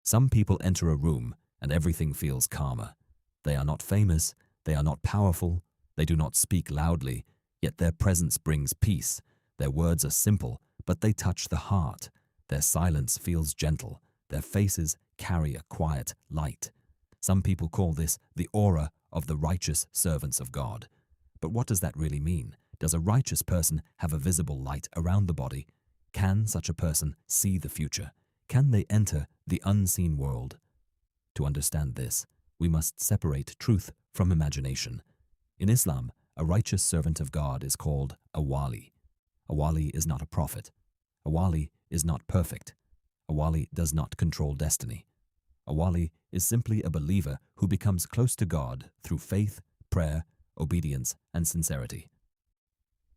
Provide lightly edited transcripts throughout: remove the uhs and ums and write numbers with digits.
Some people enter a room and everything feels calmer. They are not famous, they are not powerful, they do not speak loudly, yet their presence brings peace. Their words are simple, but they touch the heart. Their silence feels gentle. Their faces carry a quiet light. Some people call this the aura of the righteous servants of God. But what does that really mean? Does a righteous person have a visible light around the body? Can such a person see the future? Can they enter the unseen world? To understand this, we must separate truth from imagination. In Islam, a righteous servant of God is called a wali. A wali is not a prophet. A wali is not perfect. A wali does not control destiny. A wali is simply a believer who becomes close to God through faith, prayer, obedience, and sincerity.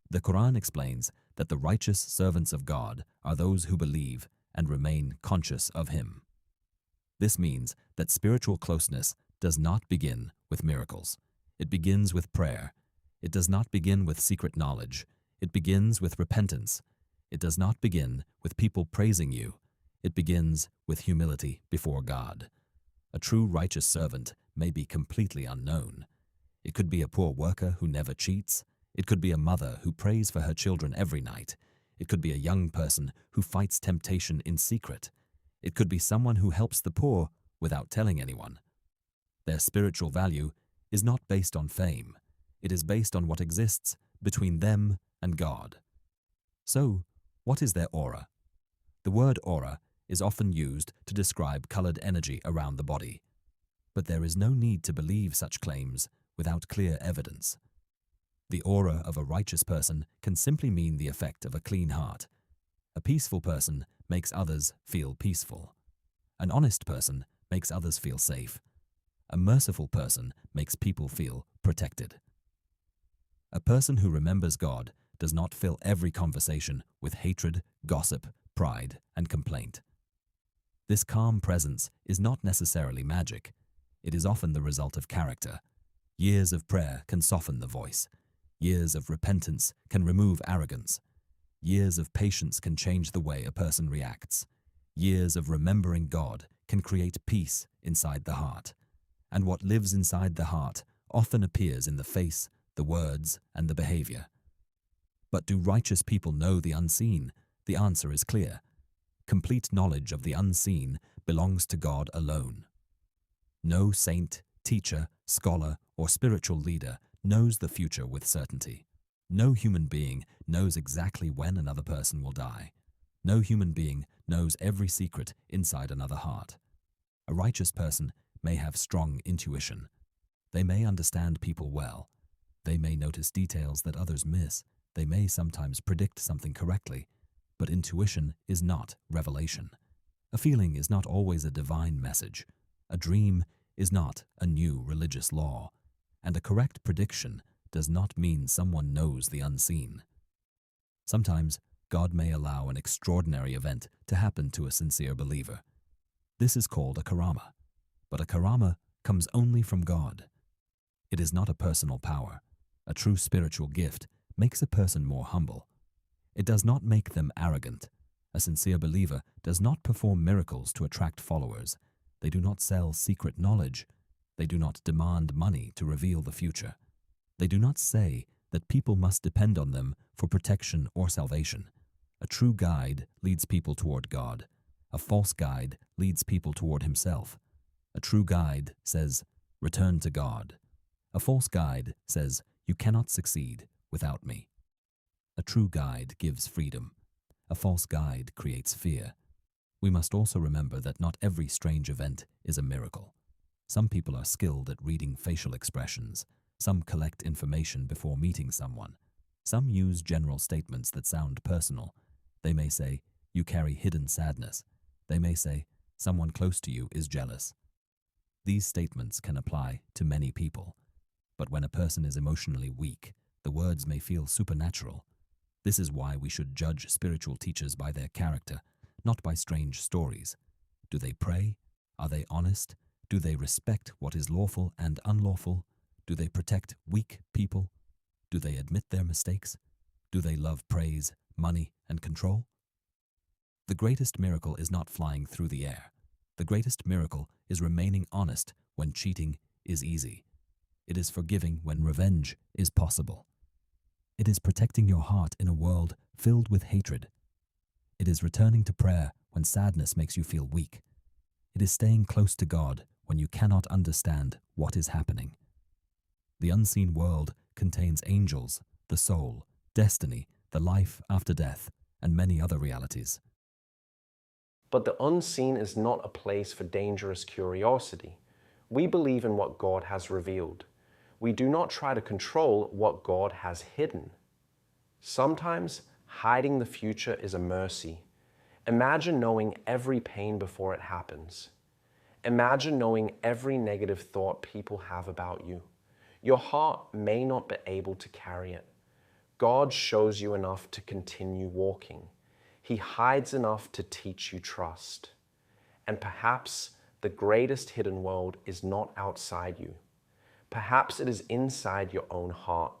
The Quran explains that the righteous servants of God are those who believe and remain conscious of Him. This means that spiritual closeness does not begin with miracles. It begins with prayer. It does not begin with secret knowledge. It begins with repentance. It does not begin with people praising you. It begins with humility before God. A true righteous servant may be completely unknown. It could be a poor worker who never cheats. It could be a mother who prays for her children every night. It could be a young person who fights temptation in secret. It could be someone who helps the poor without telling anyone. Their spiritual value is not based on fame. It is based on what exists between them and God. So, what is their aura? The word aura is often used to describe colored energy around the body. But there is no need to believe such claims without clear evidence. The aura of a righteous person can simply mean the effect of a clean heart. A peaceful person makes others feel peaceful. An honest person makes others feel safe. A merciful person makes people feel protected. A person who remembers God does not fill every conversation with hatred, gossip, pride, and complaint. This calm presence is not necessarily magic. It is often the result of character. Years of prayer can soften the voice. Years of repentance can remove arrogance. Years of patience can change the way a person reacts. Years of remembering God can create peace inside the heart. And what lives inside the heart often appears in the face, the words, and the behavior. But do righteous people know the unseen? The answer is clear. Complete knowledge of the unseen belongs to God alone. No saint, teacher, scholar, or spiritual leader knows the future with certainty. No human being knows exactly when another person will die. No human being knows every secret inside another heart. A righteous person may have strong intuition. They may understand people well. They may notice details that others miss. They may sometimes predict something correctly. But intuition is not revelation. A feeling is not always a divine message. A dream is not a new religious law. And a correct prediction does not mean someone knows the unseen. Sometimes God may allow an extraordinary event to happen to a sincere believer. This is called a karamah. But a karamah comes only from God. It is not a personal power. A true spiritual gift makes a person more humble. It does not make them arrogant. A sincere believer does not perform miracles to attract followers. They do not sell secret knowledge. They do not demand money to reveal the future. They do not say that people must depend on them for protection or salvation. A true guide leads people toward God. A false guide leads people toward himself. A true guide says, "Return to God." A false guide says, "You cannot succeed without me." A true guide gives freedom. A false guide creates fear. We must also remember that not every strange event is a miracle. Some people are skilled at reading facial expressions. Some collect information before meeting someone. Some use general statements that sound personal. They may say, "You carry hidden sadness." They may say, "Someone close to you is jealous." These statements can apply to many people. But when a person is emotionally weak, the words may feel supernatural. This is why we should judge spiritual teachers by their character, not by strange stories. Do they pray? Are they honest? Do they respect what is lawful and unlawful? Do they protect weak people? Do they admit their mistakes? Do they love praise, money, and control? The greatest miracle is not flying through the air. The greatest miracle is remaining honest when cheating is easy. It is forgiving when revenge is possible. It is protecting your heart in a world filled with hatred. It is returning to prayer when sadness makes you feel weak. It is staying close to God when you cannot understand what is happening. The unseen world contains angels, the soul, destiny, the life after death, and many other realities. But the unseen is not a place for dangerous curiosity. We believe in what God has revealed. We do not try to control what God has hidden. Sometimes hiding the future is a mercy. Imagine knowing every pain before it happens. Imagine knowing every negative thought people have about you. Your heart may not be able to carry it. God shows you enough to continue walking. He hides enough to teach you trust. And perhaps the greatest hidden world is not outside you. Perhaps it is inside your own heart.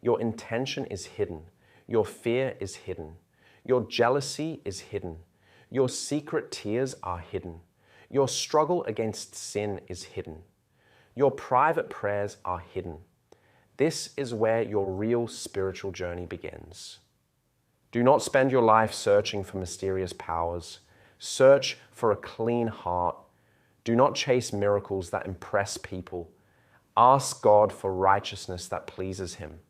Your intention is hidden. Your fear is hidden. Your jealousy is hidden. Your secret tears are hidden. Your struggle against sin is hidden. Your private prayers are hidden. This is where your real spiritual journey begins. Do not spend your life searching for mysterious powers. Search for a clean heart. Do not chase miracles that impress people. Ask God for righteousness that pleases Him.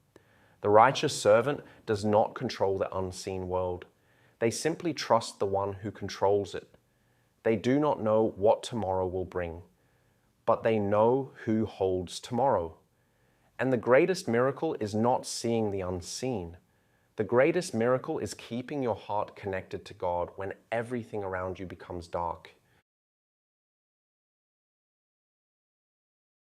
The righteous servant does not control the unseen world. They simply trust the one who controls it. They do not know what tomorrow will bring, but they know who holds tomorrow. And the greatest miracle is not seeing the unseen. The greatest miracle is keeping your heart connected to God when everything around you becomes dark.